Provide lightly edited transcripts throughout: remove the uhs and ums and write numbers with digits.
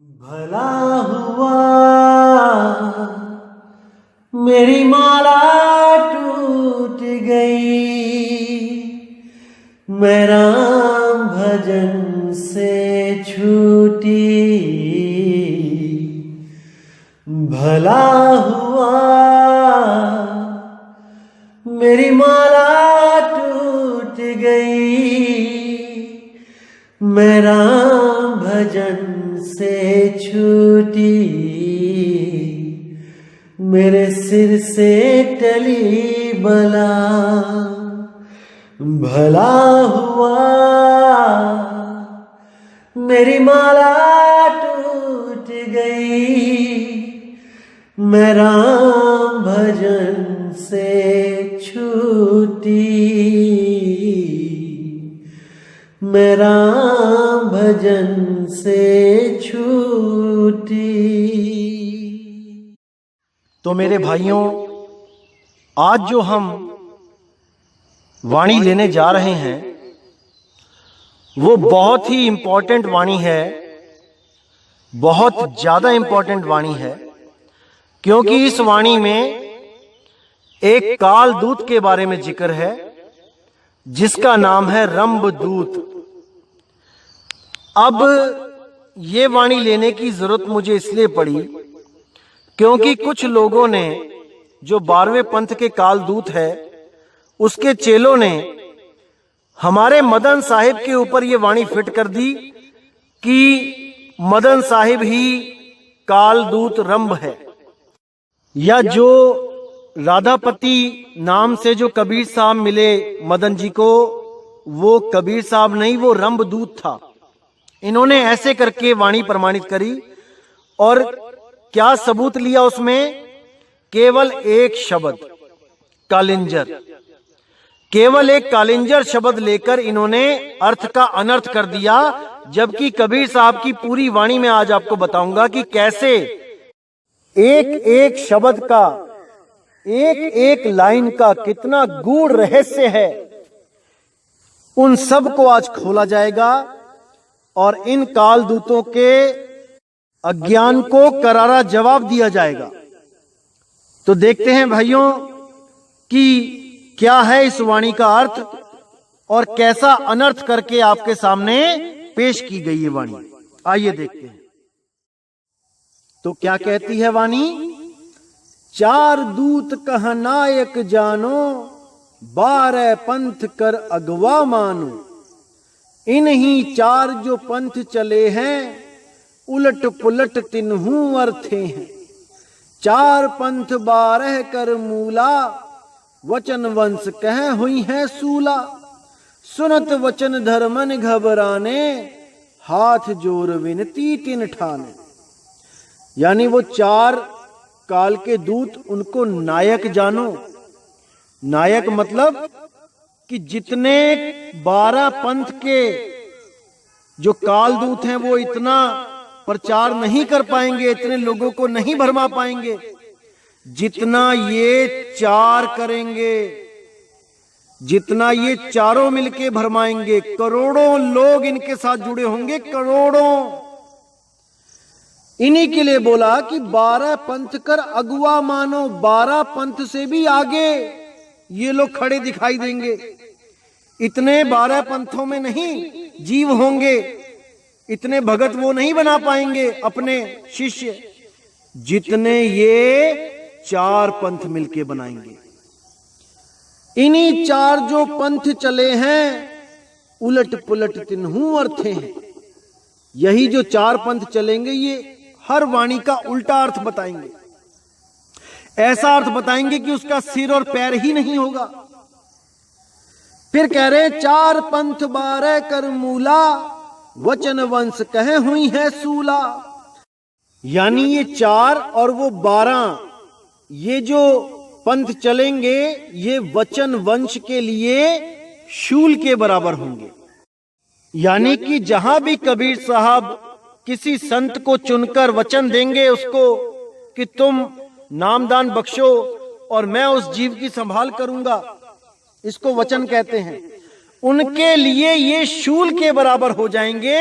भला हुआ मेरी माला टूट गई, मैं राम भजन से छूटी। भला हुआ मेरी माला टूट गई, मैं राम भजन से छूटी। मेरे सिर से टली बला, भला हुआ मेरी माला टूट गई, मैं राम भजन से छूटी। मैं राम भजन से छूटी। तो मेरे भाइयों, आज जो हम वाणी लेने जा रहे हैं वो बहुत ही इंपॉर्टेंट वाणी है, बहुत ज्यादा इंपॉर्टेंट वाणी है, क्योंकि इस वाणी में एक काल दूत के बारे में जिक्र है जिसका नाम है रंभदूत। अब ये वाणी लेने की जरूरत मुझे इसलिए पड़ी क्योंकि कुछ लोगों ने, जो 12वें पंथ के काल दूत है, उसके चेलों ने हमारे मदन साहिब के ऊपर ये वाणी फिट कर दी कि मदन साहिब ही काल दूत रंभ है, या जो राधापति नाम से जो कबीर साहब मिले मदन जी को, वो कबीर साहब नहीं, वो रंभदूत था। इन्होंने ऐसे करके वाणी प्रमाणित करी और क्या सबूत लिया उसमें? केवल एक शब्द कालिंजर, केवल एक कालिंजर शब्द लेकर इन्होंने अर्थ का अनर्थ कर दिया। जबकि कबीर साहब की पूरी वाणी में आज आपको बताऊंगा कि कैसे एक एक शब्द का, एक एक लाइन का कितना गूढ़ रहस्य है, उन सब को आज खोला जाएगा और इन काल दूतों के अज्ञान को करारा जवाब दिया जाएगा। तो देखते हैं भाइयों कि क्या है इस वाणी का अर्थ और कैसा अनर्थ करके आपके सामने पेश की गई ये वाणी। आइए देखते हैं। तो क्या कहती है वाणी? चार दूत कह नायक जानो, 12 पंथ कर अगवा मानो। इन्हीं चार जो पंथ चले हैं, उलट पुलट तिन्हू अर्थे हैं। 4 पंथ 12 कर मूला, वचन वंश कह हुई है सूला। सुनत वचन धर्मन घबराने, हाथ जोर विनती तिन ठाने। यानी वो 4 काल के दूत, उनको नायक जानो। नायक मतलब कि जितने 12 पंथ के जो काल दूत हैं वो इतना प्रचार नहीं कर पाएंगे, इतने लोगों को नहीं भरमा पाएंगे जितना ये 4 करेंगे, जितना ये चारों मिलके भरमाएंगे। करोड़ों लोग इनके साथ जुड़े होंगे, करोड़ों। इन्हीं के लिए बोला कि 12 पंथ कर अगुआ मानो। 12 पंथ से भी आगे ये लोग खड़े दिखाई देंगे। इतने 12 पंथों में नहीं जीव होंगे, इतने भगत वो नहीं बना पाएंगे अपने शिष्य जितने ये 4 पंथ मिलके बनाएंगे। इन्हीं 4 जो पंथ चले हैं, उलट पुलट तिन्हू अर्थे हैं। यही जो 4 पंथ चलेंगे ये हर वाणी का उल्टा अर्थ बताएंगे। ऐसा अर्थ बताएंगे कि उसका सिर और पैर ही नहीं होगा। फिर कह रहे 4 पंथ 12 कर मूला, वचन वंश कहे हुई है सूला। यानी ये 4 और वो 12, ये जो पंथ चलेंगे ये वचन वंश के लिए शूल के बराबर होंगे। यानी कि जहां भी कबीर साहब किसी संत को चुनकर वचन देंगे उसको कि तुम नामदान बख्शो और मैं उस जीव की संभाल करूंगा, इसको वचन कहते हैं। उनके लिए ये शूल के बराबर हो जाएंगे।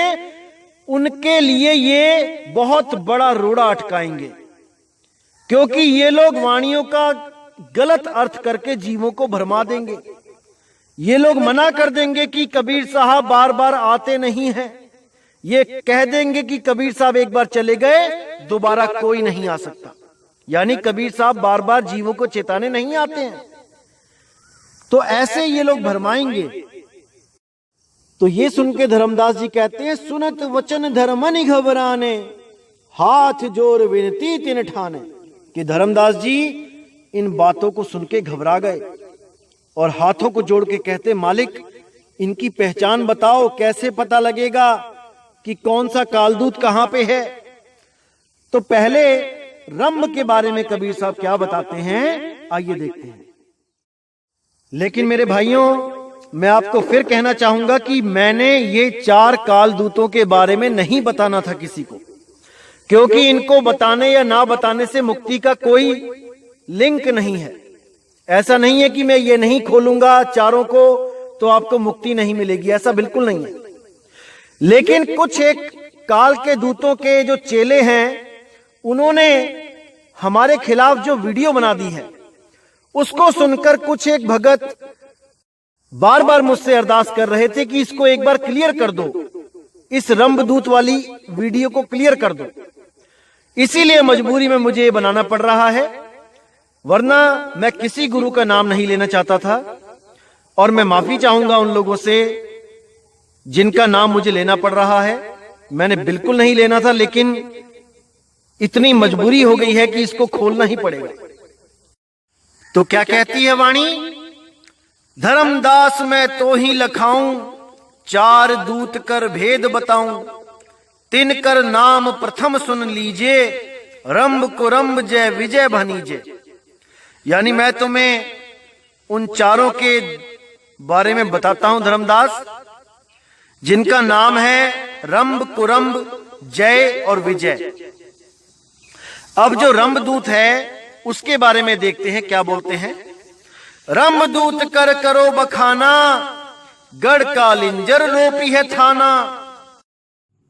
उनके लिए ये बहुत बड़ा रोड़ा अटकाएंगे, क्योंकि ये लोग वाणियों का गलत अर्थ करके जीवों को भरमा देंगे। ये लोग मना कर देंगे कि कबीर साहब बार बार आते नहीं हैं। ये कह देंगे कि कबीर साहब एक बार चले गए दोबारा कोई नहीं आ सकता, यानी कबीर साहब बार बार जीवों को चेताने नहीं आते हैं। तो ऐसे ये लोग भरमाएंगे। तो ये सुन के धर्मदास जी कहते हैं, सुनत वचन धर्मनि घबराने, हाथ जोर विनती तिन ठाने। कि धर्मदास जी इन बातों को सुन के घबरा गए और हाथों को जोड़ के कहते, मालिक इनकी पहचान बताओ, कैसे पता लगेगा कि कौन सा कालदूत कहां पे है। तो पहले रंभ के बारे में कबीर साहब क्या बताते हैं, आइए देखते हैं। लेकिन मेरे भाइयों, मैं आपको फिर कहना चाहूंगा कि मैंने ये 4 कालदूतों के बारे में नहीं बताना था किसी को, क्योंकि इनको बताने या ना बताने से मुक्ति का कोई लिंक नहीं है। ऐसा नहीं है कि मैं ये नहीं खोलूंगा चारों को तो आपको मुक्ति नहीं मिलेगी, ऐसा बिल्कुल नहीं है। लेकिन कुछ एक काल के दूतों के जो चेले हैं, उन्होंने हमारे खिलाफ जो वीडियो बना दी है, उसको सुनकर कुछ एक भगत बार बार मुझसे अरदास कर रहे थे कि इसको एक बार क्लियर कर दो, इस रंभदूत वाली वीडियो को क्लियर कर दो। इसीलिए मजबूरी में मुझे ये बनाना पड़ रहा है, वरना मैं किसी गुरु का नाम नहीं लेना चाहता था। और मैं माफी चाहूंगा उन लोगों से जिनका नाम मुझे लेना पड़ रहा है। मैंने बिल्कुल नहीं लेना था, लेकिन इतनी मजबूरी हो गई है कि इसको खोलना ही पड़ेगा। तो क्या कहती है वाणी, धर्मदास मैं तो ही लखाऊं, 4 दूत कर भेद बताऊं, तिनकर नाम प्रथम सुन लीजिए, रंभ को रंभ जय विजय भनीजे। यानी मैं तुम्हें उन चारों के बारे में बताता हूं धर्मदास, जिनका नाम है रंभ कुरंभ जय और विजय। अब जो रंभदूत है उसके बारे में देखते हैं क्या बोलते हैं। रंभदूत कर करो बखाना, गढ़ कालिंजर रोपी है थाना।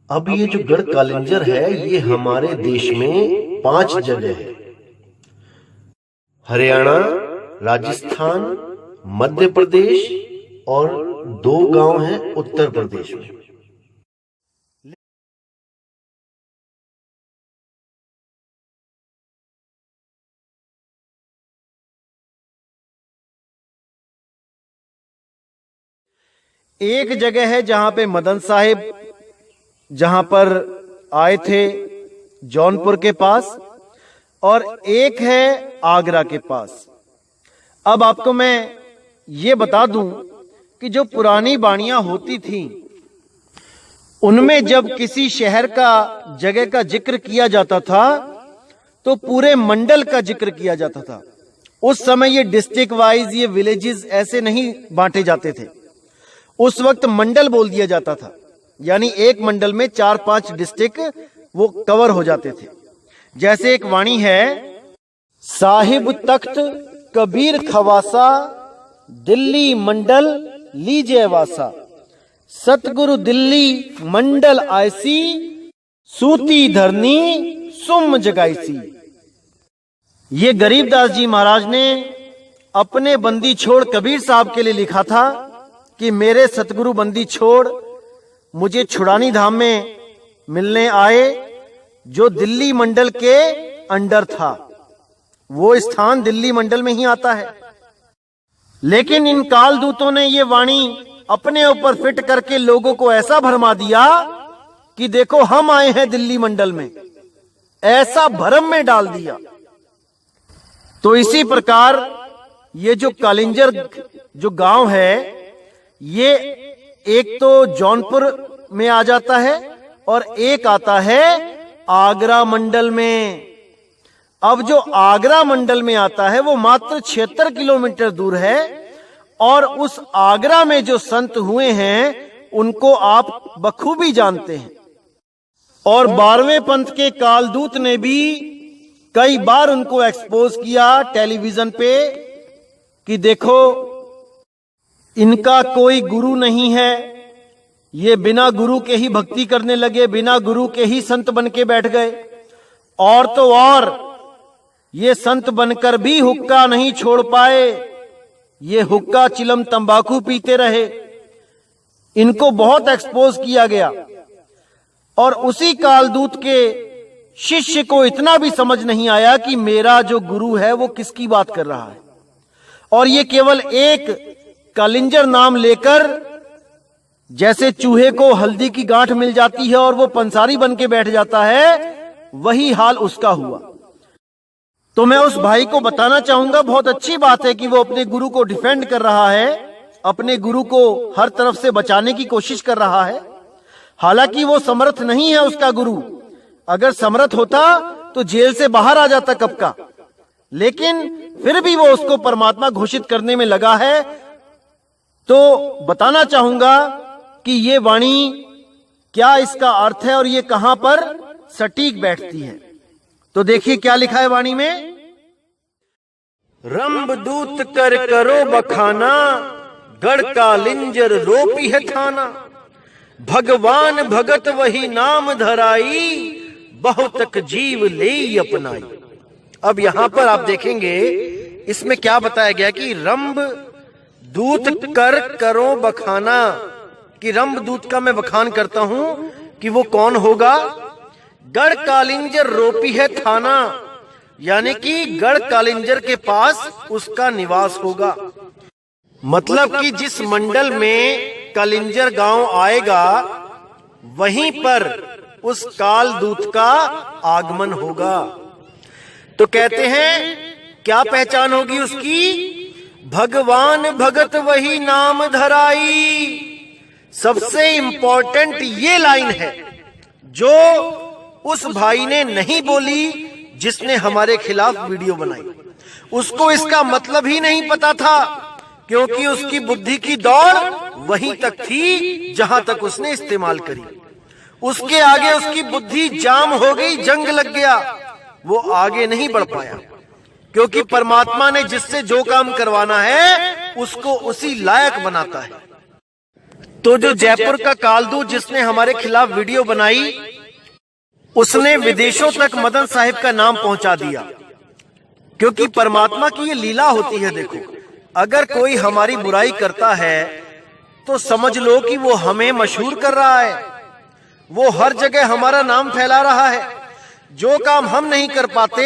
अब ये जो गढ़ कालिंजर है, ये हमारे देश में 5 जगह है। हरियाणा, राजस्थान, मध्य प्रदेश और 2 गांव हैं उत्तर प्रदेश में। एक जगह है जहां पे मदन साहिब जहां पर आए थे जौनपुर के पास, और एक है आगरा के पास। अब आपको मैं ये बता दूं कि जो पुरानी बाणियां होती थीं, उनमें जब किसी शहर का जगह का जिक्र किया जाता था तो पूरे मंडल का जिक्र किया जाता था। उस समय ये डिस्ट्रिक्ट वाइज, ये विलेजेस ऐसे नहीं बांटे जाते थे। उस वक्त मंडल बोल दिया जाता था, यानी एक मंडल में 4-5 डिस्ट्रिक्ट वो कवर हो जाते थे। जैसे एक वाणी है, साहिब तख्त कबीर खवासा, दिल्ली मंडल लीजिए वासा, सतगुरु दिल्ली मंडल आयसी, सूती धरनी सुम जगाईसी। ये गरीबदास जी महाराज ने अपने बंदी छोड़ कबीर साहब के लिए लिखा था कि मेरे सतगुरु बंदी छोड़ मुझे छुड़ानी धाम में मिलने आए, जो दिल्ली मंडल के अंडर था। वो स्थान दिल्ली मंडल में ही आता है। लेकिन इन कालदूतों ने ये वाणी अपने ऊपर फिट करके लोगों को ऐसा भरमा दिया कि देखो हम आए हैं दिल्ली मंडल में, ऐसा भरम में डाल दिया। तो इसी प्रकार ये जो कालिंजर जो गांव है, ये एक तो जौनपुर में आ जाता है और एक आता है आगरा मंडल में। अब जो आगरा मंडल में आता है वो मात्र 76 किलोमीटर दूर है, और उस आगरा में जो संत हुए हैं उनको आप बखूबी जानते हैं। और 12वें पंथ के कालदूत ने भी कई बार उनको एक्सपोज किया टेलीविजन पे कि देखो इनका कोई गुरु नहीं है, ये बिना गुरु के ही भक्ति करने लगे, बिना गुरु के ही संत बन के बैठ गए। और तो और ये संत बनकर भी हुक्का नहीं छोड़ पाए, ये हुक्का चिलम तंबाकू पीते रहे। इनको बहुत एक्सपोज किया गया। और उसी कालदूत के शिष्य को इतना भी समझ नहीं आया कि मेरा जो गुरु है वो किसकी बात कर रहा है, और ये केवल एक कालिंजर नाम लेकर, जैसे चूहे को हल्दी की गांठ मिल जाती है और वो पंसारी बन के बैठ जाता है, वही हाल उसका हुआ। तो मैं उस भाई को बताना चाहूंगा, बहुत अच्छी बात है कि वो अपने गुरु को डिफेंड कर रहा है, अपने गुरु को हर तरफ से बचाने की कोशिश कर रहा है। हालांकि वो समर्थ नहीं है उसका गुरु, अगर समर्थ होता तो जेल से बाहर आ जाता कब का, लेकिन फिर भी वो उसको परमात्मा घोषित करने में लगा है। तो बताना चाहूंगा कि ये वाणी क्या इसका अर्थ है और ये कहां पर सटीक बैठती है। तो देखिए क्या लिखा है वाणी में। रंब दूत कर करो बखाना, गढ़ कालिंजर रोपी है थाना। भगवान भगत वही नाम धराई, बहुतक जीव ले अपनाई। अब यहां पर आप देखेंगे इसमें क्या बताया गया कि रंब दूत कर करो बखाना, कि रंब दूत का मैं बखान करता हूं कि वो कौन होगा। गढ़ कालिंजर रोपी है थाना, यानी कि गढ़ कालिंजर के पास उसका निवास होगा। मतलब कि जिस मंडल में कालिंजर गांव आएगा वहीं पर उस काल दूत का आगमन होगा। तो कहते हैं क्या पहचान होगी उसकी। भगवान भगत वही नाम धराई। सबसे इंपॉर्टेंट ये लाइन है जो उस भाई ने नहीं बोली जिसने हमारे खिलाफ वीडियो बनाई। उसको इसका मतलब ही नहीं पता था, क्योंकि उसकी बुद्धि की दौड़ वहीं तक थी जहां तक उसने इस्तेमाल करी। उसके आगे उसकी बुद्धि जाम हो गई, जंग लग गया, वो आगे नहीं बढ़ पाया। क्योंकि परमात्मा ने जिससे जो काम करवाना है उसको उसी लायक बनाता है। तो जो जयपुर का कालदूत जिसने हमारे खिलाफ वीडियो बनाई, उसने विदेशों तक मदन साहिब का नाम पहुंचा दिया। क्योंकि परमात्मा की ये लीला होती है। देखो, अगर कोई हमारी बुराई करता है तो समझ लो कि वो हमें मशहूर कर रहा है, वो हर जगह हमारा नाम फैला रहा है। जो काम हम नहीं कर पाते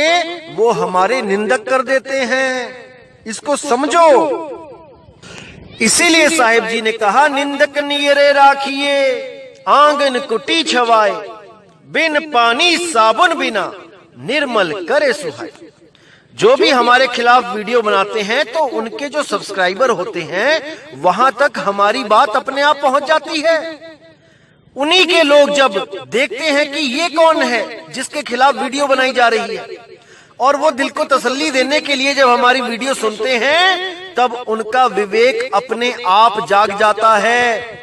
वो हमारे निंदक कर देते हैं। इसको समझो। इसीलिए साहिब जी ने कहा, निंदक नियरे राखिए, आंगन कुटी छवाए, बिन पानी साबुन बिना निर्मल करे सुहाए। जो भी हमारे खिलाफ वीडियो बनाते हैं तो उनके जो सब्सक्राइबर होते हैं वहां तक हमारी बात अपने आप पहुंच जाती है। उन्हीं के लोग जब देखते हैं कि ये कौन है जिसके खिलाफ वीडियो बनाई जा रही है, और वो दिल को तसल्ली देने के लिए जब हमारी वीडियो सुनते हैं, तब उनका विवेक अपने आप जाग जाता है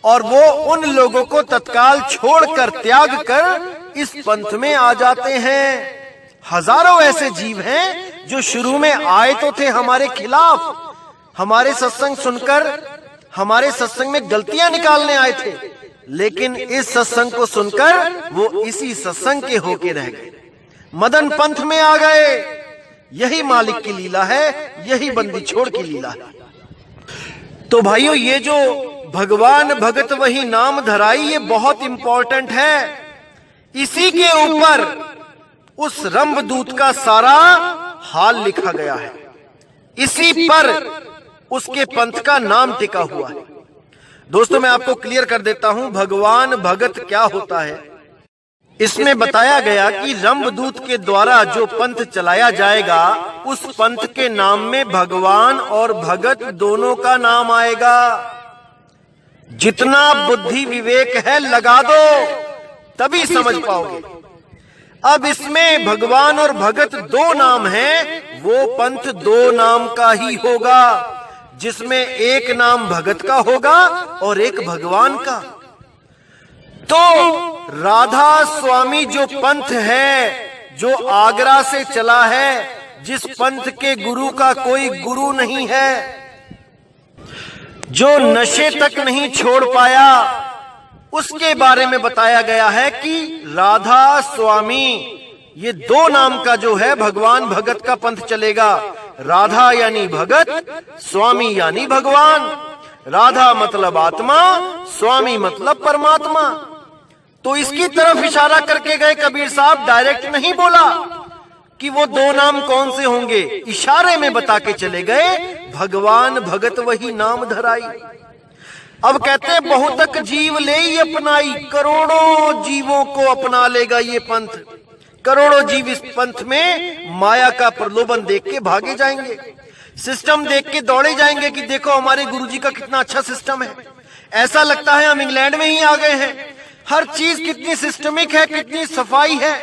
और वो उन लोगों को तत्काल छोड़कर, त्याग कर इस पंथ में आ जाते हैं। हजारों ऐसे जीव हैं जो शुरू में आए तो थे हमारे खिलाफ, हमारे सत्संग सुनकर हमारे सत्संग में गलतियां निकालने आए थे, लेकिन इस सत्संग को सुनकर वो इसी सत्संग के होके रह गए, मदन पंथ में आ गए। यही मालिक की लीला है, यही बंदी छोड़ की लीला है। तो भाइयों, ये जो भगवान भगत वही नाम धराई, ये बहुत इंपॉर्टेंट है। इसी के ऊपर उस रंबदूत का सारा हाल लिखा गया है, इसी पर उसके पंथ का नाम टिका हुआ है। दोस्तों, मैं आपको क्लियर कर देता हूं भगवान भगत क्या होता है। इसमें बताया गया कि रंबदूत के द्वारा जो पंथ चलाया जाएगा, उस पंथ के नाम में भगवान और भगत दोनों का नाम आएगा। जितना बुद्धि विवेक है लगा दो, तभी समझ पाओगे। अब इसमें भगवान और भगत दो नाम हैं, वो पंथ दो नाम का ही होगा, जिसमें एक नाम भगत का होगा और एक भगवान का। तो राधा स्वामी जो पंथ है, जो आगरा से चला है, जिस पंथ के गुरु का कोई गुरु नहीं है, जो नशे तक नहीं छोड़ पाया, उसके बारे में बताया गया है कि राधा स्वामी, ये दो नाम का जो है भगवान भगत का पंथ चलेगा। राधा यानी भगत, स्वामी यानी भगवान। राधा मतलब आत्मा, स्वामी मतलब परमात्मा। तो इसकी तरफ इशारा करके गए कबीर साहब, डायरेक्ट नहीं बोला कि वो दो नाम कौन से होंगे, इशारे में बता के चले गए, भगवान भगत वही नाम धराई। अब कहते हैं बहुतक जीव ले ही अपनाई, करोड़ों जीवों को अपना लेगा ये पंथ। करोड़ों जीव इस पंथ में माया का प्रलोभन देख के भागे जाएंगे, सिस्टम देख के दौड़े जाएंगे कि देखो हमारे गुरुजी का कितना अच्छा सिस्टम है, ऐसा लगता है हम इंग्लैंड में ही आ गए हैं। हर चीज कितनी सिस्टमिक है, कितनी सफाई है,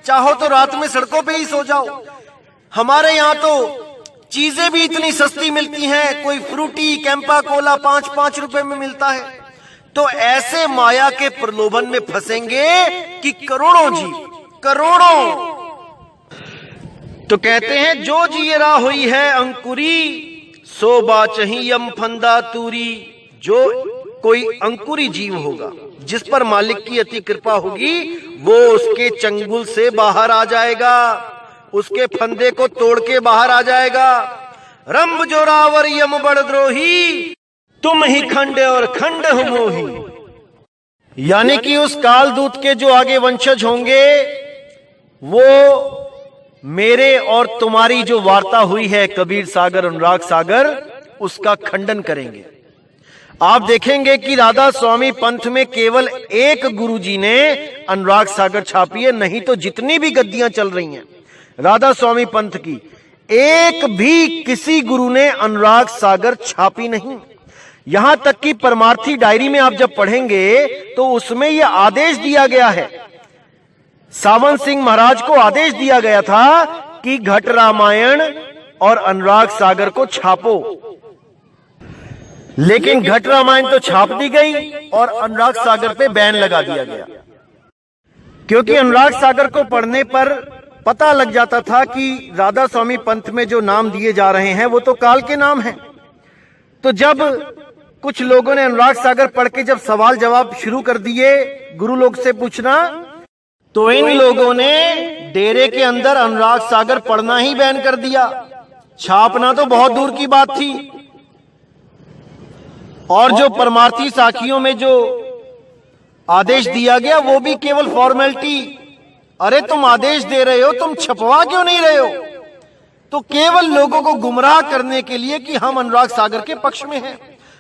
चाहो तो रात में सड़कों पे ही सो जाओ। हमारे यहाँ तो चीजें भी इतनी सस्ती मिलती हैं, कोई फ्रूटी कैंपा कोला 5-5 रुपए में मिलता है। तो ऐसे माया के प्रलोभन में फंसेंगे कि करोड़ों जीव, करोड़ों। तो कहते हैं जो जियरा हुई है अंकुरी, सो बाचही यम फंदा तूरी। जो कोई अंकुरी जीव होगा, जिस पर मालिक की अति कृपा होगी, वो उसके चंगुल से बाहर आ जाएगा, उसके फंदे को तोड़ के बाहर आ जाएगा। रंभ जोरावर यम बड़द्रोही, तुम ही खंड और खंड हो मोही। यानी कि उस कालदूत के जो आगे वंशज होंगे, वो मेरे और तुम्हारी जो वार्ता हुई है कबीर सागर अनुराग सागर, उसका खंडन करेंगे। आप देखेंगे कि राधा स्वामी पंथ में केवल एक गुरुजी ने अनुराग सागर छापी है, नहीं तो जितनी भी गद्दियां चल रही हैं राधा स्वामी पंथ की, एक भी किसी गुरु ने अनुराग सागर छापी नहीं। यहां तक कि परमार्थी डायरी में आप जब पढ़ेंगे तो उसमें यह आदेश दिया गया है, सावंत सिंह महाराज को आदेश दिया गया था कि घट रामायण और अनुराग सागर को छापो। लेकिन घट रामायण तो छाप दी गई और अनुराग सागर पे बैन लगा दिया गया, क्योंकि अनुराग सागर को पढ़ने पर पता लग जाता था कि राधा स्वामी पंथ में जो नाम दिए जा रहे हैं वो तो काल के नाम हैं। तो जब कुछ लोगों ने अनुराग सागर पढ़ के जब सवाल जवाब शुरू कर दिए गुरु लोग से पूछना, तो इन लोगों ने डेरे के अंदर अनुराग सागर पढ़ना ही बैन कर दिया। छापना तो बहुत दूर की बात थी। और जो परमार्थी साखियों में जो आदेश दिया गया वो भी केवल फॉर्मेलिटी। अरे तुम आदेश दे रहे हो, तुम छपवा क्यों नहीं रहे हो? तो केवल लोगों को गुमराह करने के लिए कि हम अनुराग सागर के पक्ष में हैं।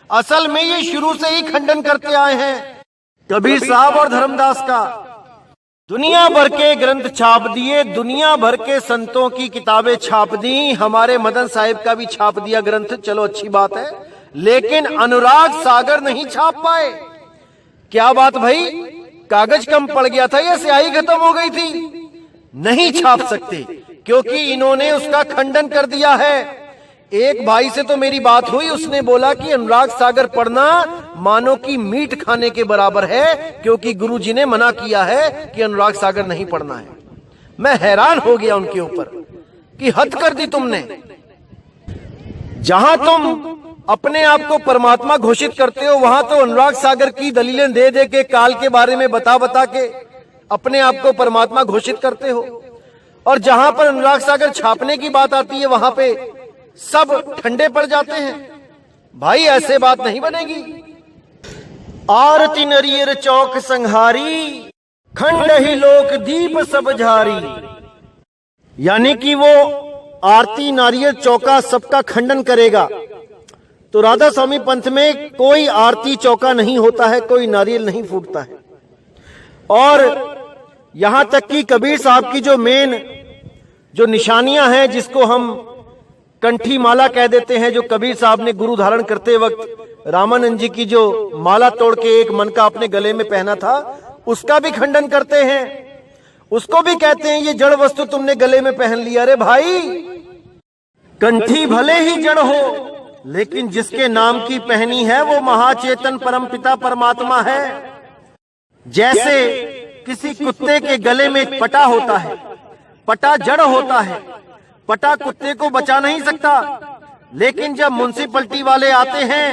असल में ये शुरू से ही खंडन करते आए हैं कबीर साहब और धर्मदास का। दुनिया भर के ग्रंथ छाप दिए, दुनिया भर के संतों की किताबें छाप दी, हमारे मदन साहिब का भी छाप दिया ग्रंथ, चलो अच्छी बात है, लेकिन अनुराग सागर नहीं छाप पाए। क्या बात भाई, कागज कम पड़ गया था या स्याही खत्म हो गई थी? नहीं छाप सकते क्योंकि इन्होंने उसका खंडन कर दिया है। एक भाई से तो मेरी बात हुई, उसने बोला कि अनुराग सागर पढ़ना मानो कि मीट खाने के बराबर है, क्योंकि गुरुजी ने मना किया है कि अनुराग सागर नहीं पढ़ना है। मैं हैरान हो गया उनके ऊपर कि हद कर दी तुमने। जहां तुम अपने आप को परमात्मा घोषित करते हो, वहां तो अनुराग सागर की दलीलें दे दे के, काल के बारे में बता बता के अपने आप को परमात्मा घोषित करते हो, और जहां पर अनुराग सागर छापने की बात आती है वहां पे सब ठंडे पड़ जाते हैं। भाई ऐसे बात नहीं बनेगी। आरती नरियर चौक संहारी, खंड ही लोक दीप सब झारी। यानी कि वो आरती नारियल चौका सबका खंडन करेगा। तो राधा स्वामी पंथ में कोई आरती चौका नहीं होता है, कोई नारियल नहीं फूटता है। और यहां तक कि कबीर साहब की जो मेन जो निशानियां हैं, जिसको हम कंठी माला कह देते हैं, जो कबीर साहब ने गुरु धारण करते वक्त रामानंद जी की जो माला तोड़ के एक मन का अपने गले में पहना था, उसका भी खंडन करते हैं। उसको भी कहते हैं ये जड़ वस्तु तुमने गले में पहन लिया। अरे भाई, कंठी भले ही जड़ हो, लेकिन जिसके नाम की पहनी है वो महाचेतन परमपिता परमात्मा है। जैसे किसी कुत्ते के गले में पटा होता है, पटा जड़ होता है, पटा कुत्ते को बचा नहीं सकता, लेकिन जब म्युनिसिपैलिटी वाले आते हैं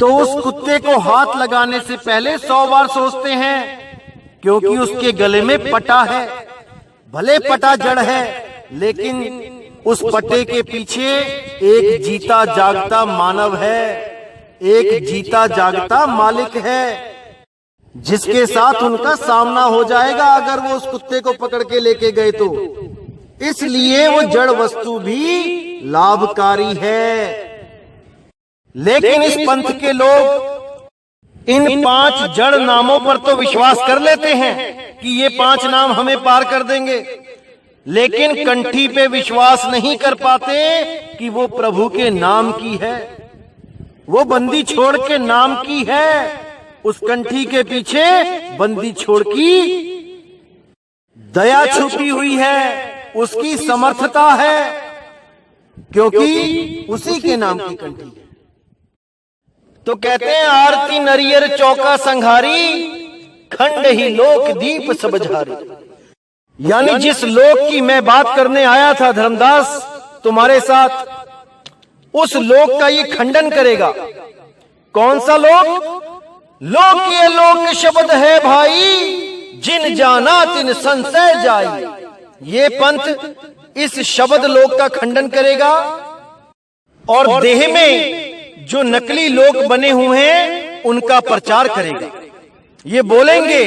तो उस कुत्ते को हाथ लगाने से पहले 100 बार सोचते हैं, क्योंकि उसके गले में पटा है। भले पटा जड़ है, लेकिन उस पटे के पीछे एक जीता जागता मानव है, एक जीता जागता मालिक है, जिसके साथ उनका सामना हो जाएगा अगर वो उस कुत्ते को पकड़ के लेके गए तो। इसलिए वो जड़ वस्तु भी लाभकारी है। लेकिन इस पंथ के लोग इन 5 जड़ नामों पर तो विश्वास कर लेते हैं कि ये 5 नाम हमें पार कर देंगे, लेकिन कंठी पे विश्वास नहीं कर पाते कि वो प्रभु के नाम की है, वो बंदी छोड़ के नाम की है। उस कंठी के पीछे बंदी छोड़ की दया छुपी हुई है, उसकी समर्थता है, क्योंकि उसी के नाम की कंठी है। तो कहते हैं आरती नरियर चौका संघारी, खंड ही लोक दीप सब झारी। यानी जिस लोक की मैं बात करने आया था धर्मदास तुम्हारे साथ, उस लोक का ये खंडन करेगा। कौन सा लोक? लोक ये लोक शब्द है भाई, जिन जाना तिन संशय जाई। ये पंथ इस शब्द लोक का खंडन करेगा और देह में जो नकली लोक बने हुए हैं उनका प्रचार करेगा। ये बोलेंगे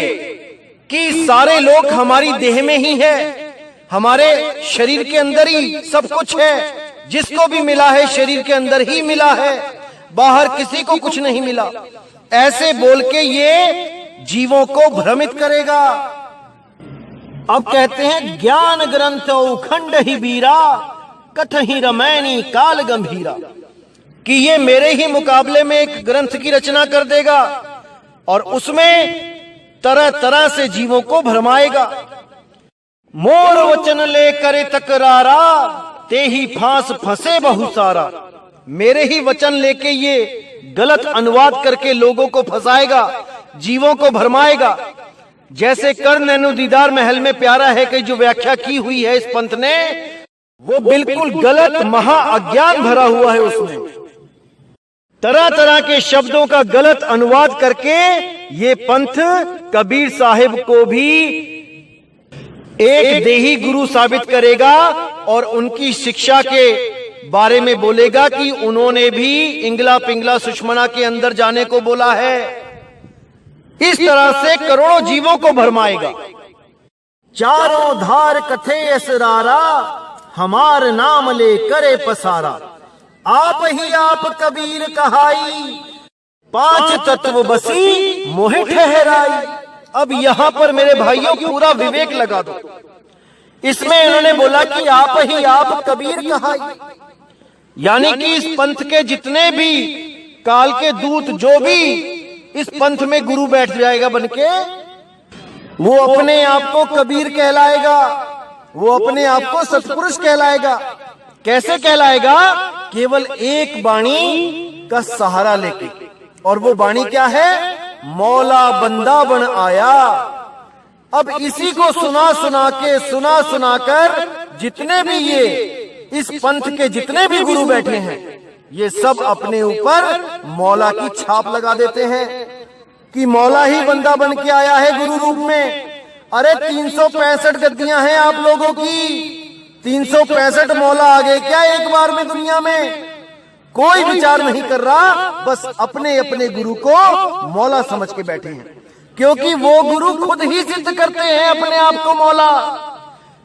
कि सारे लोक हमारी देह में ही है, हमारे शरीर के अंदर ही सब कुछ है, जिसको भी मिला है शरीर के अंदर ही मिला है, बाहर किसी को कुछ नहीं मिला। ऐसे बोल के ये जीवों को भ्रमित करेगा। अब कहते हैं ज्ञान ग्रंथ खंड ही बीरा, कथ ही रमैनी काल गंभीरा, कि ये मेरे ही मुकाबले में एक ग्रंथ की रचना कर देगा और उसमें तरह तरह से जीवों को भरमाएगा। मोर वचन ले करे तकरारा, ते ही फांस फंसे बहु सारा। मेरे ही वचन लेके ये गलत अनुवाद करके लोगों को फंसाएगा, जीवों को भरमाएगा। जैसे कर नैनो दीदार महल में प्यारा है कि जो व्याख्या की हुई है इस पंथ ने, वो बिल्कुल गलत महा अज्ञान भरा हुआ है। उसमें तरह तरह के शब्दों का गलत अनुवाद करके ये पंथ कबीर साहिब को भी एक देही गुरु साबित करेगा और उनकी शिक्षा के बारे में बोलेगा कि उन्होंने भी इंगला पिंगला सुषमना के अंदर जाने को बोला है। इस तरह से करोड़ों जीवों को भरमाएगा। चारों धार कथे असरारा, हमार नाम ले करे पसारा। आप ही आप कबीर कहाई, 5 तत्व बसी मोहे ठहराई। अब यहां पर मेरे भाइयों पूरा विवेक लगा दो। इसमें इन्होंने बोला कि आप ही आप कबीर कहाई, यानी कि इस पंथ के जितने भी काल के दूत जो भी इस पंथ में गुरु बैठ जाएगा बनके, वो अपने आप को कबीर कहलाएगा, वो अपने आप को सत्पुरुष कहलाएगा। कैसे कहलाएगा? केवल एक वाणी का सहारा लेके। और वो वाणी क्या है? मौला बंदा बन आया। अब इसी को सुना सुनाकर जितने भी ये इस पंथ के जितने भी गुरु बैठे हैं, ये सब अपने ऊपर मौला की छाप लगा देते हैं कि मौला ही बंदा बन के आया है गुरु रूप में। अरे 365 गद्दियां हैं आप लोगों की, 365 मौला आ गए क्या एक बार में दुनिया में? कोई विचार नहीं कर रहा, बस अपने अपने गुरु को मौला समझ के बैठे हैं, क्योंकि वो गुरु खुद ही सिद्ध करते हैं अपने आप को मौला।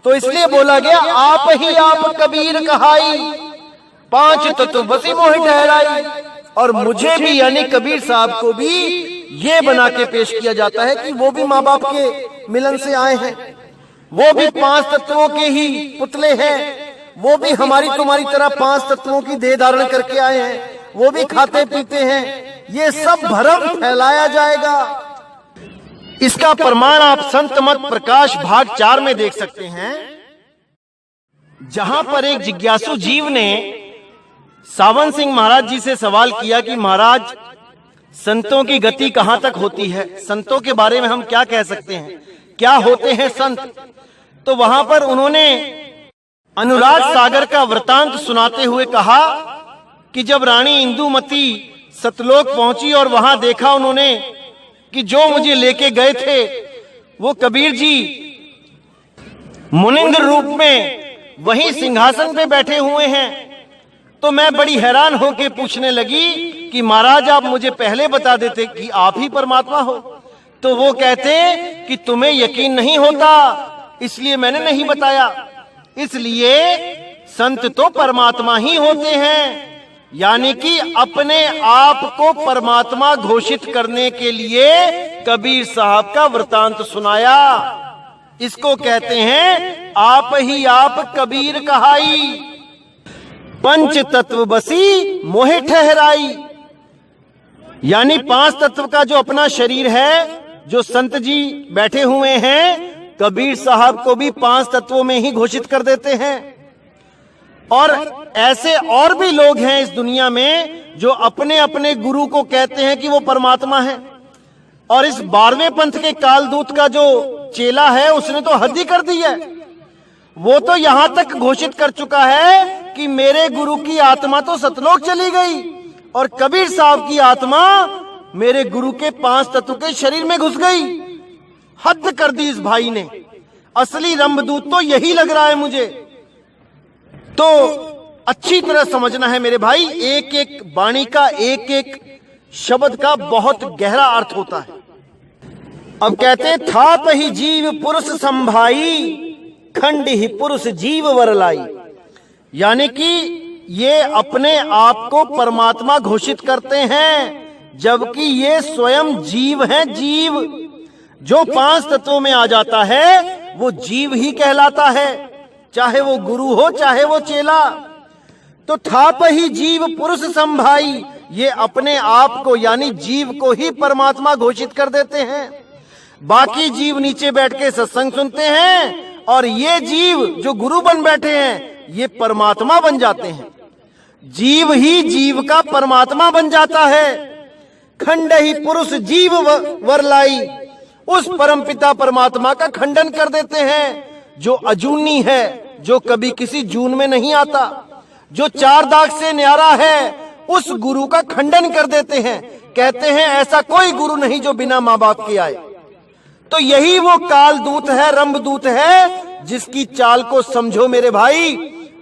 तो इसलिए बोला गया आप ही आप कबीर कहाई, 5 तत्व बसी मोहि ठहराई। और मुझे भी यानी कबीर साहब को भी ये बना के पेश किया जाता है कि वो भी माँ बाप के मिलन से आए हैं, वो भी 5 तत्वों के ही पुतले हैं, वो भी हमारी तुम्हारी तरह 5 तत्वों की देह धारण करके आए हैं, वो भी खाते पीते हैं। ये सब भ्रम फैलाया जाएगा। इसका प्रमाण आप संत मत प्रकाश भाग 4 में देख सकते हैं, जहां पर एक जिज्ञासु जीव ने सावन सिंह महाराज जी से सवाल किया कि महाराज संतों की गति कहां तक होती है, संतों के बारे में हम क्या कह सकते हैं, क्या होते हैं संत? तो वहां पर उन्होंने अनुराग सागर का वृतांत सुनाते हुए कहा कि जब रानी इंदुमती सतलोक पहुंची और वहां देखा उन्होंने कि जो मुझे लेके गए थे वो कबीर जी मुनिंद्र रूप में वहीं सिंहासन पे बैठे हुए हैं। तो मैं बड़ी हैरान होकर पूछने लगी कि महाराज आप मुझे पहले बता देते कि आप ही परमात्मा हो। तो वो कहते कि तुम्हें यकीन नहीं होता इसलिए मैंने नहीं बताया। इसलिए संत तो परमात्मा ही होते हैं, यानी कि अपने आप को परमात्मा घोषित करने के लिए कबीर साहब का वृतांत सुनाया। इसको कहते हैं आप ही आप कबीर कहाई, पंच तत्व बसी मोहे ठहराई। यानी 5 तत्व का जो अपना शरीर है, जो संत जी बैठे हुए हैं, कबीर साहब को भी 5 तत्वों में ही घोषित कर देते हैं। और ऐसे और भी लोग हैं इस दुनिया में जो अपने अपने गुरु को कहते हैं कि वो परमात्मा है। और इस 12वें पंथ के कालदूत का जो चेला है उसने तो हद ही कर दी है। वो तो यहां तक घोषित कर चुका है कि मेरे गुरु की आत्मा तो सतलोक चली गई और कबीर साहब की आत्मा मेरे गुरु के 5 तत्व के शरीर में घुस गई। हद कर दी इस भाई ने। असली रंभदूत तो यही लग रहा है मुझे। तो अच्छी तरह समझना है मेरे भाई, एक एक वाणी का एक एक शब्द का बहुत गहरा अर्थ होता है। अब कहते थाप ही जीव पुरुष संभाई, खंड ही पुरुष जीव वरलाई। यानी कि ये अपने आप को परमात्मा घोषित करते हैं, जबकि ये स्वयं जीव हैं। जीव जो 5 तत्वों में आ जाता है वो जीव ही कहलाता है, चाहे वो गुरु हो चाहे वो चेला। तो थाप ही जीव पुरुष संभाई, ये अपने आप को यानी जीव को ही परमात्मा घोषित कर देते हैं। बाकी जीव नीचे बैठ के सत्संग सुनते हैं और ये जीव जो गुरु बन बैठे हैं ये परमात्मा बन जाते हैं। जीव ही जीव का परमात्मा बन जाता है। खंड ही पुरुष जीव वरलाई, उस परमपिता परमात्मा का खंडन कर देते हैं जो अजूनी है, जो कभी किसी जून में नहीं आता, जो 4 दाग से न्यारा है, उस गुरु का खंडन कर देते हैं। कहते हैं ऐसा कोई गुरु नहीं जो बिना माँ बाप के आए। तो यही वो कालदूत है, रंभदूत है, जिसकी चाल को समझो मेरे भाई।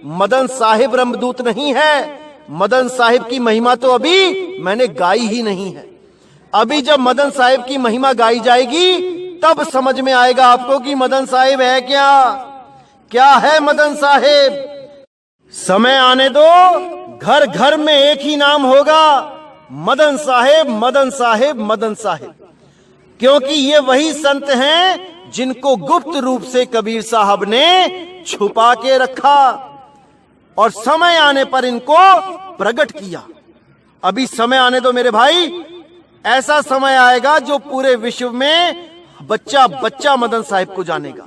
मदन साहिब रंभदूत नहीं है। मदन साहिब की महिमा तो अभी मैंने गाई ही नहीं है। अभी जब मदन साहिब की महिमा गाई जाएगी तब समझ में आएगा आपको कि मदन साहिब है क्या, क्या है मदन साहिब। समय आने दो, घर घर में एक ही नाम होगा, मदन साहिब मदन साहिब मदन साहिब। क्योंकि ये वही संत हैं जिनको गुप्त रूप से कबीर साहब ने छुपा के रखा और समय आने पर इनको प्रकट किया। अभी समय आने दो मेरे भाई, ऐसा समय आएगा जो पूरे विश्व में बच्चा बच्चा मदन साहिब को जानेगा।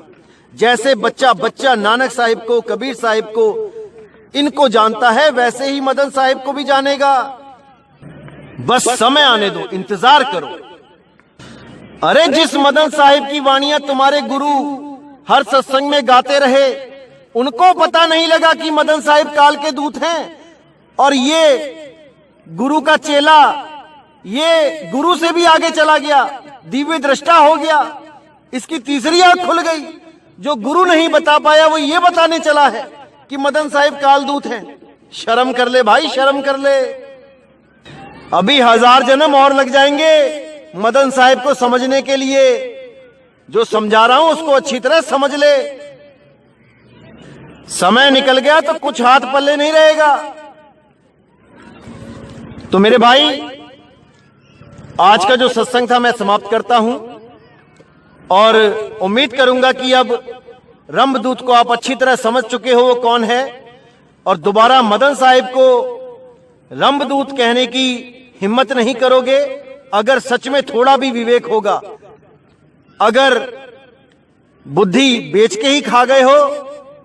जैसे बच्चा बच्चा नानक साहिब को, कबीर साहिब को, इनको जानता है, वैसे ही मदन साहिब को भी जानेगा। बस समय आने दो, इंतजार करो। अरे जिस मदन साहिब की वाणियां तुम्हारे गुरु हर सत्संग में गाते रहे, उनको पता नहीं लगा कि मदन साहिब काल के दूत हैं। और ये गुरु का चेला, ये गुरु से भी आगे चला गया, दिव्य दृष्टा हो गया, इसकी तीसरी आंख खुल गई। जो गुरु नहीं बता पाया वो ये बताने चला है कि मदन साहिब कालदूत हैं। शर्म कर ले भाई, शर्म कर ले। अभी 1000 जन्म और लग जाएंगे मदन साहिब को समझने के लिए। जो समझा रहा हूं उसको अच्छी तरह समझ ले। समय निकल गया तो कुछ हाथ पल्ले नहीं रहेगा। तो मेरे भाई, आज का जो सत्संग था मैं समाप्त करता हूं और उम्मीद करूंगा कि अब रंभदूत को आप अच्छी तरह समझ चुके हो वो कौन है, और दोबारा मदन साहिब को रंभदूत कहने की हिम्मत नहीं करोगे। अगर सच में थोड़ा भी विवेक होगा, अगर बुद्धि बेच के ही खा गए हो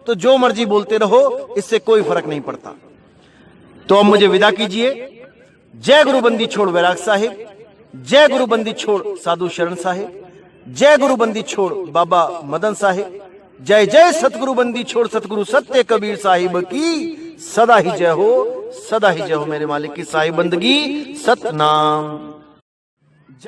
तो जो मर्जी बोलते रहो, इससे कोई फर्क नहीं पड़ता। तो अब मुझे विदा कीजिए। जय गुरु बंदी छोड़ वैराग साहिब, जय गुरु बंदी छोड़ साधु शरण साहिब, जय गुरु बंदी छोड़ बाबा मदन साहिब, जय जय सतगुरु बंदी छोड़ सतगुरु सत्य कबीर साहिब की सदा ही जय हो। सदा ही जय हो मेरे मालिक की साहिब बंदगी सतनाम।